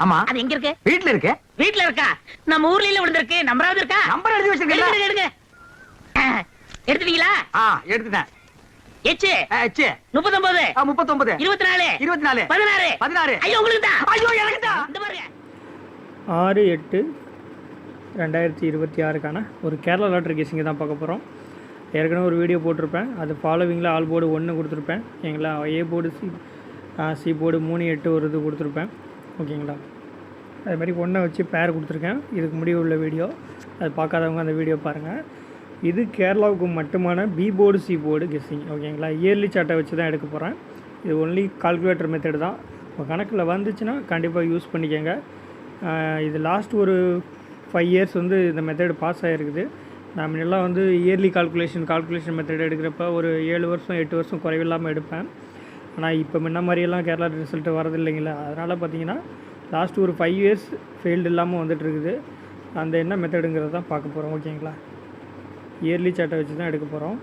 ஆமா. அது எங்க இருக்கு? வீட்ல இருக்கு. வீட்ல இருக்கா? நம்ம ஊர்ல இல்ல விழுந்திருக்கு. நம்பராவது இருக்கா? நம்பர் எழுதி வச்சிருக்கீங்களா? எடுங்க. எடுத்துட்டீங்களா? எடுத்துட்டேன். எச்சு. எச்சு. 39. 39. 24. 24. 16. 16. ஐயோ உங்களுக்கு தான். ஐயோ எனக்கு தான். இந்த பாருங்க. 6/8/2026க்கான ஒரு கேரளா லாட்டரி கேசிங்க தான் பார்க்க போகிறோம். ஏற்கனவே ஒரு வீடியோ போட்டிருப்பேன். அது ஃபாலோவிங்கில் ஆல் போர்டு 1 கொடுத்துருப்பேன். ஓகேங்களா? ஏ போர்டு சி போர்டு 3 8 ஒரு இது கொடுத்துருப்பேன். ஓகேங்களா? அது மாதிரி 1 வச்சு பேர் கொடுத்துருக்கேன். இதுக்கு முடிவு உள்ள வீடியோ அது பார்க்காதவங்க அந்த வீடியோ பாருங்கள். இது கேரளாவுக்கு மட்டுமான B board C board guessing. ஓகேங்களா? இயர்லி சார்ட்டை வச்சு தான் எடுக்க போகிறேன். இது ஒன்லி கால்குலேட்டர் மெத்தட் தான். இப்போ கணக்கில் வந்துச்சுன்னா கண்டிப்பாக யூஸ் பண்ணிக்கோங்க. இது லாஸ்ட் ஒரு 5 இயர்ஸ் வந்து இந்த மெத்தட் பாஸ் ஆகிருக்குது. நான் முன்னெல்லாம் வந்து இயர்லி கால்குலேஷன் மெத்தட் எடுக்கிறப்ப ஒரு 7 வருஷம் 8 வருஷம் குறைவில்லாமல் எடுப்பேன். ஆனால் இப்போ முன்ன மாதிரியெல்லாம் கேரளா ரிசல்ட்டு வரதில்லைங்களா. அதனால் பார்த்தீங்கன்னா லாஸ்ட் ஒரு 5 இயர்ஸ் ஃபெயில்டு இல்லாமல் வந்துட்டுருக்குது. அந்த என்ன மெத்தடுங்கிறத தான் பார்க்க போகிறோம். ஓகேங்களா? இயர்லி சார்ட்டை வச்சு தான் எடுக்க போகிறோம்.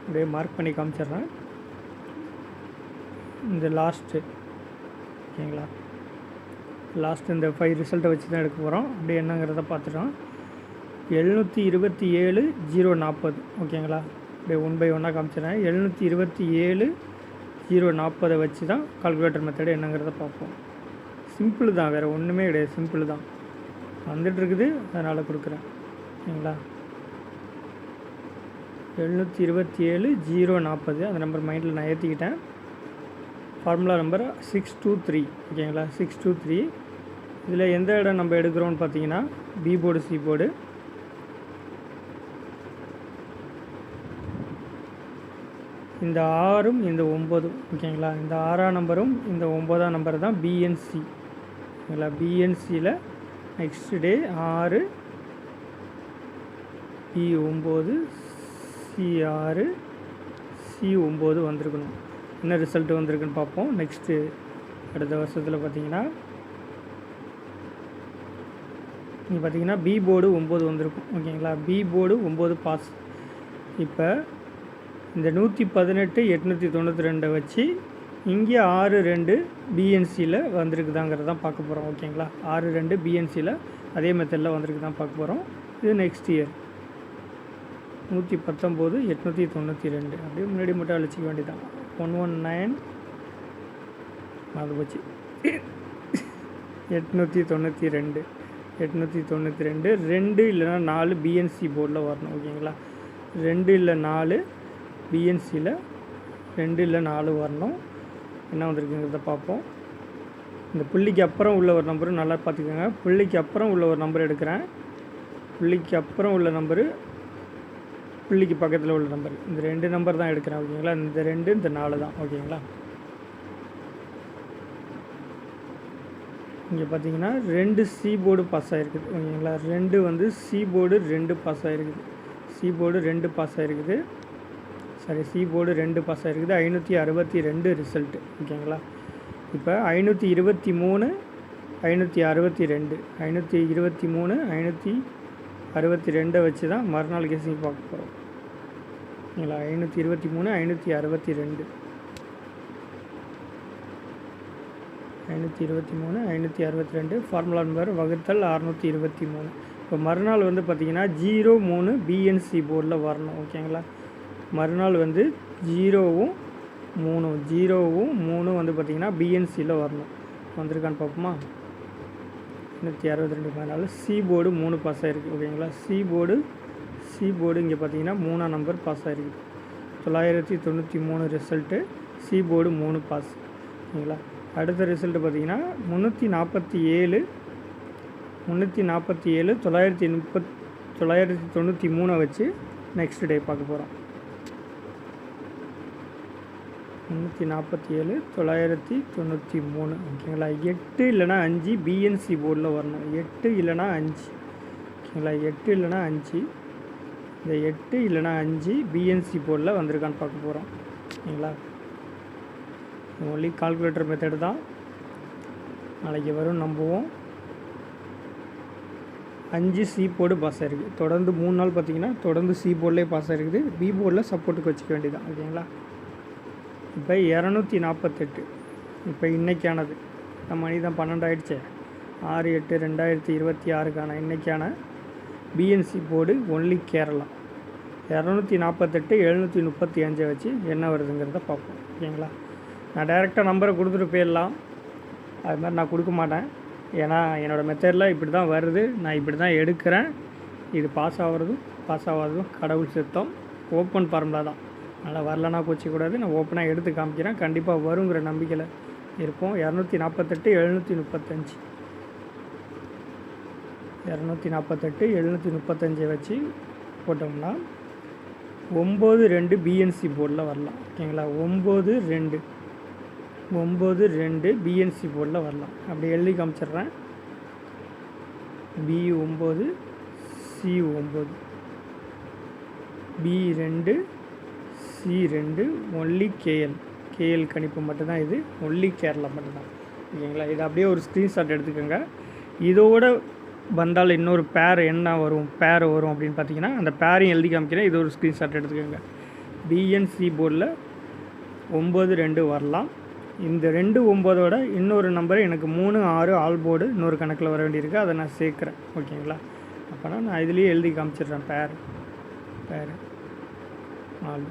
அப்படியே மார்க் பண்ணி காமிச்சிட்றேன். இந்த லாஸ்ட்டு ஓகேங்களா, லாஸ்ட் இந்த 5 ரிசல்ட்டை வச்சு தான் எடுக்க போகிறோம். அப்படியே என்னங்கிறத பார்த்துட்டோம். 727/040 ஓகேங்களா. அப்படியே 1 by 1 காமிச்சிடுறேன். 727/040 வச்சு தான் கால்குலேட்டர் மெத்தடு என்னங்கிறத பார்ப்போம். சிம்பிள் தான், வேறு ஒன்றுமே கிடையாது. சிம்பிள் தான் வந்துட்டுருக்குது, அதனால் கொடுக்குறேன். ஓகேங்களா? 727/040 அந்த நம்பர் மைண்டில் நான் ஏற்றிக்கிட்டேன். ஃபார்முலா நம்பர் 623 ஓகேங்களா. 623 இதில் எந்த இடம் நம்ம எடுக்கிறோன்னு பார்த்தீங்கன்னா பி போர்டு சி போர்டு. இந்த 6ம் இந்த 9ம் ஓகேங்களா. இந்த 6ஆம் நம்பரும் இந்த 9ஆம் நம்பர் தான் பிஎன்சி ஓகேங்களா. பிஎன்சியில் நெக்ஸ்ட் டே 6 பி9 சி6 சி9 வந்திருக்கணும். என்ன ரிசல்ட் வந்திருக்குன்னு பார்ப்போம். நெக்ஸ்ட்டு அடுத்த வருஷத்தில் பார்த்தீங்கன்னா நீங்கள் பார்த்தீங்கன்னா பி போர்டு 9 வந்திருக்கும் ஓகேங்களா. B board 9 pass. இப்போ இந்த 118/892 வச்சு இங்கே 6-2 பிஎன்சியில் வந்திருக்குதாங்கிறது தான் பார்க்க போகிறோம். ஓகேங்களா? 6-2 பிஎன்சியில் அதே மெத்தடில் வந்திருக்கு தான் பார்க்க போகிறோம். இது நெக்ஸ்ட் இயர் 119/892 அப்படியே முன்னாடி மட்டும் அழிச்சிக்க வேண்டியதான். 119 அது போச்சு 892 2 இல்லைனா 4 பிஎன்சி போர்டில் வரணும். ஓகேங்களா? 2 இல்லை 4 பிஎன்சியில் 2 இல்லை 4 வரணும். என்ன வந்திருக்குங்கிறத பார்ப்போம். இந்த புள்ளிக்கு அப்புறம் உள்ள ஒரு நம்பரு நல்லா பார்த்துக்கோங்க. புள்ளிக்கு அப்புறம் உள்ள ஒரு நம்பர் எடுக்கிறேன். புள்ளிக்கு அப்புறம் உள்ள நம்பரு புள்ளிக்கு பக்கத்தில் உள்ள நம்பர், இந்த 2 நம்பர் தான் எடுக்கிறேன். ஓகேங்களா? இந்த 2 இந்த 4 தான். ஓகேங்களா? இங்கே பார்த்தீங்கன்னா 2 சி போர்டு பாஸ் ஆகிருக்குது. ஓகேங்களா? 2 வந்து சி போர்டு 2 பாஸ் ஆகிருக்குது. சி போர்டு 2 பாஸ் ஆகிருக்குது. சாரி, சி போர்டு 2 பாஸ் ஆகிருக்குது. 562 ரிசல்ட்டு. ஓகேங்களா? இப்போ 523 562 523 562 வச்சு தான் மறுநாள் கெஸிங் பார்க்க போகிறோம். ஓகேங்களா? 523 562 523 562 ஃபார்முலா நம்பர் வகுத்தல் 623. இப்போ மறுநாள் வந்து பார்த்திங்கன்னா 03 பிஎன்சி போர்டில் வரணும். ஓகேங்களா? மறுநாள் வந்து 0வும் 3 வந்து பார்த்திங்கன்னா பிஎன்சியில் வரணும். வந்திருக்கான்னு பார்ப்போமா? 562 மேலே சி போர்டு 3 பாஸ் ஆகிருக்கு. ஓகேங்களா? சி போர்டு இங்கே பார்த்தீங்கன்னா 3ஆம் நம்பர் பாஸ் ஆகிருக்கு. 993 ரிசல்ட்டு. C board 3 pass. ஓகேங்களா? அடுத்த ரிசல்ட்டு பார்த்தீங்கன்னா 347 993 வச்சு நெக்ஸ்ட் டே பார்க்க போகிறோம். 347 993 ஓகேங்களா. 8 இல்லைனா 5 பிஎன்சி போர்டில் வரணும். 8 இல்லைனா 5 ஓகேங்களா. 8 இல்லைனா 5 இந்த 8 இல்லைனா 5 பிஎன்சி போர்டில் வந்திருக்கான்னு பார்க்க போகிறோம். ஓகேங்களா? ஒன்லி கால்குலேட்டர் மெத்தடு தான். நாளைக்கு வரும் நம்புவோம். 5 சி போர்டு பாஸ் ஆகிருக்கு. தொடர்ந்து 3 நாள் பார்த்திங்கன்னா தொடர்ந்து சி போர்ட்லேயே பாஸ் ஆகிருக்குது. பி போர்டில் சப்போர்ட்டுக்கு வச்சுக்க வேண்டியதான். ஓகேங்களா? இப்போ 248 இப்போ இன்றைக்கானது நம்ம மணி தான் 12 ஆயிடுச்சு. 6/8/2026 இன்றைக்கான பிஎன்சி போர்டு ஒன்லி கேரளா 248 735 வச்சு என்ன வருதுங்கிறத பார்ப்போம். ஓகேங்களா? நான் டைரெக்டாக நம்பரை கொடுத்துட்டு போயிடலாம். அது மாதிரி நான் கொடுக்க மாட்டேன். ஏன்னா என்னோடய மெத்தடில் இப்படி தான் வருது, நான் இப்படி தான் எடுக்கிறேன். இது பாஸ் ஆகிறதும் பாஸ் ஆகாததும் கடவுள் சித்தம். ஓப்பன் ஃபார்முலா தான், அதனால் வரலன்னா கோச்சிக்கூடாது. நான் ஓப்பனாக எடுத்து காமிக்கிறேன், கண்டிப்பாக வருங்கிற நம்பிக்கையில் இருப்போம். 248 735 248 735 வச்சு போட்டோம்னா 9-2 பிஎன்சி போர்டில் வரலாம். ஓகேங்களா? 9-2 பிஎன்சி போர்டில் வரலாம். அப்படி எழுதி காமிச்சிட்றேன். B9 C9 B2 C2 only KL கணிப்பு மட்டும்தான். இது ஒன்லி கேரளா மட்டும்தான். ஓகேங்களா? இது அப்படியே ஒரு ஸ்க்ரீன்ஷாட் எடுத்துக்கோங்க. இதோட வந்தால் இன்னொரு பேர் என்ன வரும், அப்படின்னு பார்த்தீங்கன்னா அந்த பேரையும் எழுதி காமிக்கிறேன். இது ஒரு ஸ்க்ரீன்ஷாட் எடுத்துக்கோங்க. பிஎன்சி போர்டில் 9-2 வரலாம். இந்த 2-9ஓட இன்னொரு நம்பர் எனக்கு 3-6 ஆல் போர்டு இன்னொரு கணக்கில் வர வேண்டியிருக்கு. அதை நான் சேர்க்குறேன். ஓகேங்களா? அப்போனா நான் இதுலேயே எழுதி காமிச்சிடுறேன். பேர் 4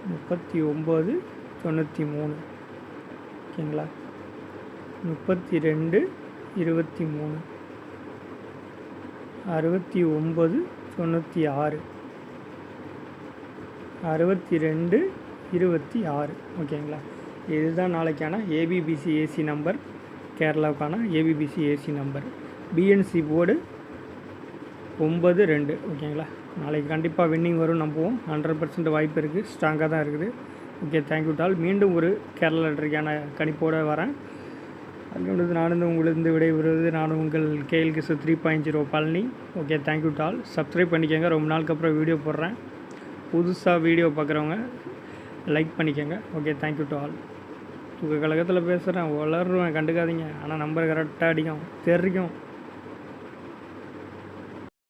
39 93. ஓகேங்களா? 32 23 69 96 62 26. ஓகேங்களா? இதுதான் நாளைக்கான ஏபிபிசி ஏசி நம்பர், கேரளாவுக்கான ABBC AC number. BNC board 9-2. ஓகேங்களா? நாளைக்கு கண்டிப்பாக வின்னிங் வரும் நம்புவோம். 100% வாய்ப்பு இருக்குது, ஸ்ட்ராங்காக தான் இருக்குது. ஓகே, தேங்க்யூ டால். மீண்டும் ஒரு கேரளா லாட்டரிக்கான கணிப்போடு வரேன். அதுக்கு நானும் உங்களுக்கு விடைபெறுவது நானும் உங்கள் KLKS 3.0 பழனி. ஓகே, தேங்க்யூ டால். சப்ஸ்கிரைப் பண்ணிக்கோங்க. ரொம்ப நாளுக்கு அப்புறம் வீடியோ போடுறேன். புதுசாக வீடியோ பார்க்குறவங்க லைக் பண்ணிக்கோங்க. ஓகே, தேங்க்யூ டால். உங்கள் கழகத்தில் பேசுகிறேன், வளருவேன், கண்டுக்காதீங்க. ஆனால் நம்பர் கரெக்டாக அடிக்கும் தெரியும்.